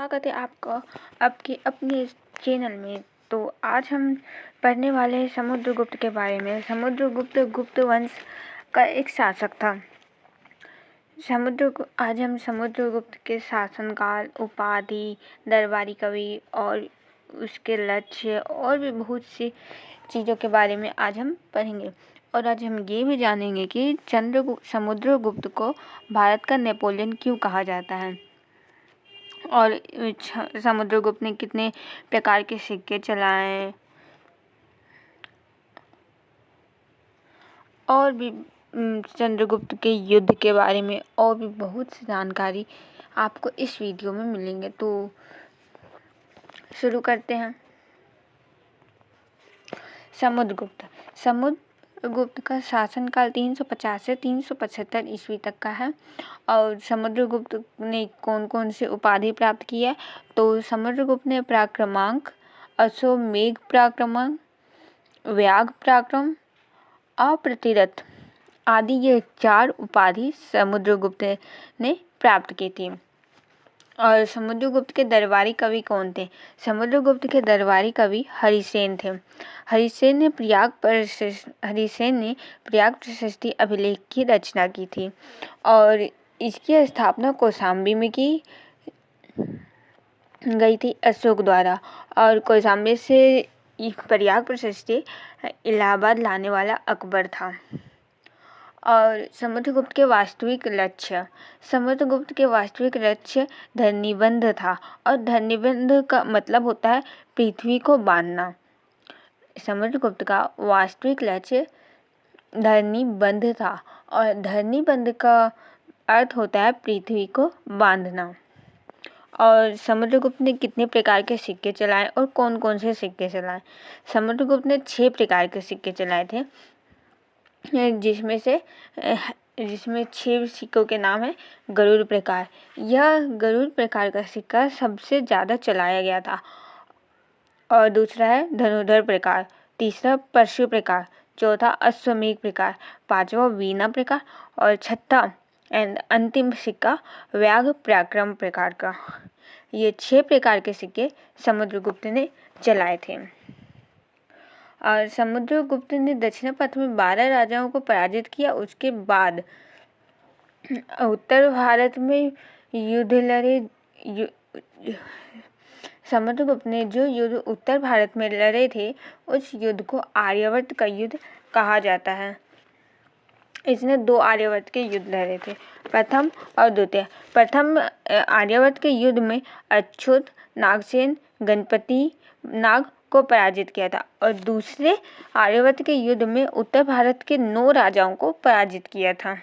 स्वागत है आपका आपके अपने इस चैनल में। तो आज हम पढ़ने वाले हैं समुद्रगुप्त के बारे में। समुद्रगुप्त गुप्त वंश का एक शासक था। आज हम समुद्रगुप्त के शासनकाल, उपाधि, दरबारी कवि और उसके लक्ष्य और भी बहुत सी चीज़ों के बारे में आज हम पढ़ेंगे। और आज हम ये भी जानेंगे कि समुद्रगुप्त को भारत का नेपोलियन क्यों कहा जाता है, और समुद्रगुप्त ने कितने प्रकार के सिक्के चलाए, और भी चंद्रगुप्त के युद्ध के बारे में और भी बहुत सी जानकारी आपको इस वीडियो में मिलेंगे। तो शुरू करते हैं। समुद्रगुप्त का शासनकाल 350 से 375 ईस्वी तक का है। और समुद्रगुप्त ने कौन कौन से उपाधि प्राप्त की है? तो समुद्रगुप्त ने पराक्रमांक, अश्वमेध पराक्रम, व्याघ्र पराक्रम, अप्रतिरथ आदि ये 4 उपाधि समुद्रगुप्त ने प्राप्त की थी। और समुद्रगुप्त के दरबारी कवि कौन थे? समुद्रगुप्त के दरबारी कवि हरिसेन थे। हरिसेन ने प्रयाग प्रशस्ति अभिलेख की रचना की थी और इसकी स्थापना कौशाम्बी में की गई थी अशोक द्वारा। और कौशाम्बी से प्रयाग प्रशस्ति इलाहाबाद लाने वाला अकबर था। और समुद्रगुप्त के वास्तविक लक्ष्य धरनीबंध था। और धरनीबंध का मतलब होता है पृथ्वी को बांधना। समुद्रगुप्त का वास्तविक लक्ष्य धरनीबंध था और धरनीबंध का अर्थ होता है पृथ्वी को बांधना। और समुद्रगुप्त ने कितने प्रकार के सिक्के चलाए और कौन कौन से सिक्के चलाए? समुद्रगुप्त ने 6 प्रकार के सिक्के चलाए थे, जिसमें 6 सिक्कों के नाम है गरुड़ प्रकार। यह गरुड़ प्रकार का सिक्का सबसे ज़्यादा चलाया गया था। और दूसरा है धनुर्धर प्रकार, तीसरा परशु प्रकार, चौथा अश्वमेध प्रकार, पांचवा वीणा प्रकार और छठा एंड अंतिम सिक्का व्याघ्र पराक्रम प्रकार का। ये 6 प्रकार के सिक्के समुद्रगुप्त ने चलाए थे। और समुद्रगुप्त ने दक्षिण-पथ में 12 राजाओं को पराजित किया। उसके बाद उत्तर भारत में युद्ध लड़े। समुद्रगुप्त ने जो युद्ध उत्तर भारत में लड़े थे उस युद्ध को आर्यावर्त का युद्ध कहा जाता है। इसने 2 आर्यावर्त के युद्ध लड़े थे, प्रथम और द्वितीय। प्रथम आर्यावर्त के युद्ध में अच्युत, नागसेन, गणपति नाग को पराजित किया था। और दूसरे आर्यावर्त के युद्ध में उत्तर भारत के 9 राजाओं को पराजित किया था।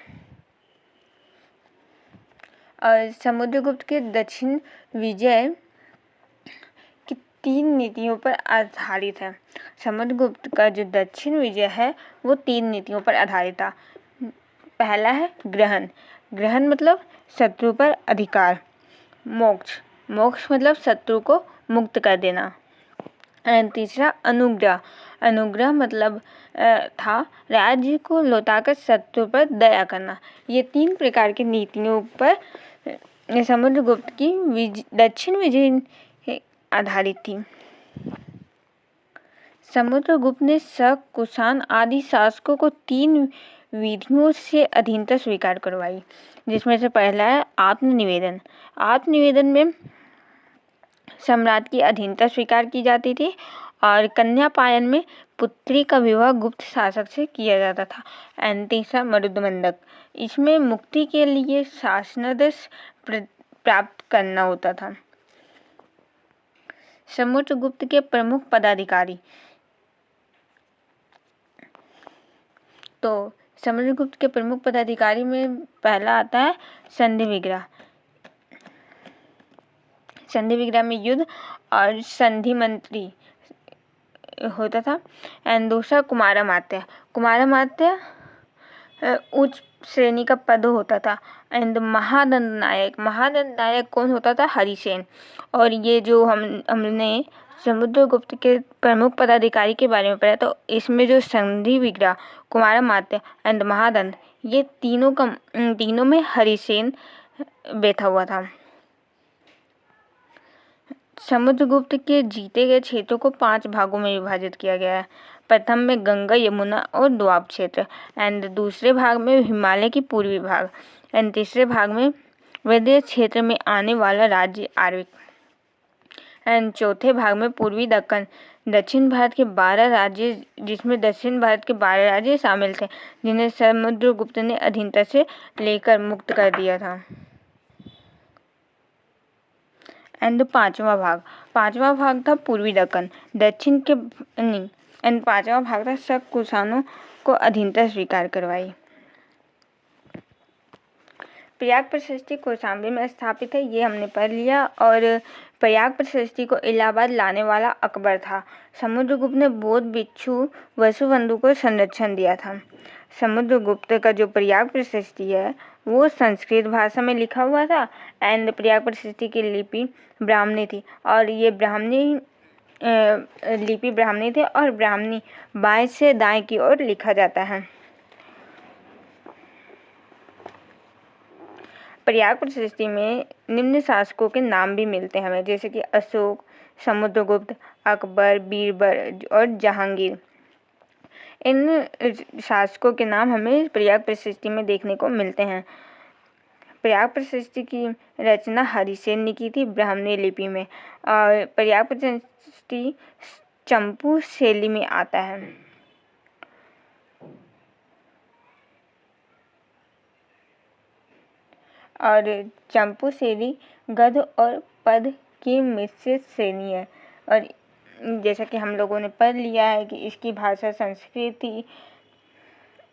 और समुद्रगुप्त के दक्षिण विजय की 3 नीतियों पर आधारित है। समुद्रगुप्त का जो दक्षिण विजय है वो 3 नीतियों पर आधारित था। पहला है ग्रहण मतलब शत्रु पर अधिकार। मोक्ष मतलब शत्रु को मुक्त कर देना। तीसरा अनुग्रह मतलब था राज्य को लौटाकर शत्रु पर दया करना। ये 3 प्रकार की नीतियों पर समुद्रगुप्त की दक्षिण विजय आधारित थी। समुद्रगुप्त ने शक, कुषाण आदि शासकों को 3 विधियों से अधीनता स्वीकार करवाई, जिसमें से पहला है आत्मनिवेदन में सम्राट की अधीनता स्वीकार की जाती थी। और कन्या पायन में पुत्री का विवाह गुप्त शासक से किया जाता था। तीसरा मरुदबंधक, इसमें मुक्ति के लिए शासनादेश प्राप्त करना होता था। समुद्रगुप्त के प्रमुख पदाधिकारी। तो समुद्रगुप्त के प्रमुख पदाधिकारी में पहला आता है संधि विग्रह में युद्ध और संधि मंत्री होता था। एंड दूसरा कुमारामात्य उच्च श्रेणी का पद होता था। एंड महादंड नायक कौन होता था? हरिसेन। और ये जो हमने समुद्रगुप्त के प्रमुख पदाधिकारी के बारे में पढ़ा, तो इसमें जो संधि विग्रह, कुमारामात्य एंड महादंड, ये तीनों में हरिसेन बैठा हुआ था। समुद्रगुप्त के जीते गए क्षेत्रों को 5 भागों में विभाजित किया गया है। प्रथम में गंगा, यमुना और दोआब क्षेत्र, एंड दूसरे भाग में हिमालय की पूर्वी भाग, एंड तीसरे भाग में विंध्य क्षेत्र में आने वाला राज्य आर्विक, एंड चौथे भाग में पूर्वी दक्कन। दक्षिण भारत के 12 राज्य, जिसमें दक्षिण भारत के 12 राज्य शामिल थे, जिन्हें समुद्रगुप्त ने अधीनता से लेकर मुक्त कर दिया था। एंड पांचवा भाग था पूर्वी दक्कन। दक्षिण के एंड पांचवा भाग था शक कुषाणों को अधीनता स्वीकार करवाई। प्रयाग प्रशस्ति कौशाम्बी में स्थापित है, ये हमने पढ़ लिया। और प्रयाग प्रशस्ति को इलाहाबाद लाने वाला अकबर था। समुद्रगुप्त ने बौद्ध भिक्षु वसुबंधु को संरक्षण दिया था। समुद्रगुप्त का जो प्रयाग प्रशस्ति है वो संस्कृत भाषा में लिखा हुआ था, एंड प्रयाग प्रशस्ति की लिपि ब्राह्मणी थी, और ये लिपि ब्राह्मणी थी, और ब्राह्मणी बाएं से दाएं की ओर लिखा जाता है। प्रयाग प्रशस्ति में निम्न शासकों के नाम भी मिलते हैं हमें, जैसे कि अशोक, समुद्रगुप्त, अकबर, बीरबल और जहांगीर। इन शासकों के नाम हमें प्रयाग प्रशस्ति में देखने को मिलते हैं। प्रयाग प्रशस्ति की रचना हरिसेन ने की थी ब्राह्मणी लिपि में, और प्रयाग प्रशस्ति चंपू शैली में आता है। और चंपू शैली गद्य और पद्य की मिश्रित शैली है, और जैसा कि हम लोगों ने पढ़ लिया है कि इसकी भाषा संस्कृत थी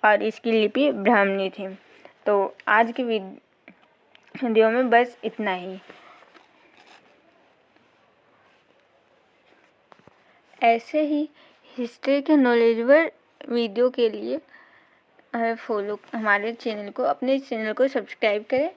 और इसकी लिपि ब्राह्मणी थी। तो आज की वीडियो में बस इतना ही। ऐसे ही हिस्ट्री के नॉलेजेबल वीडियो के लिए हमारे चैनल को, अपने चैनल को सब्सक्राइब करें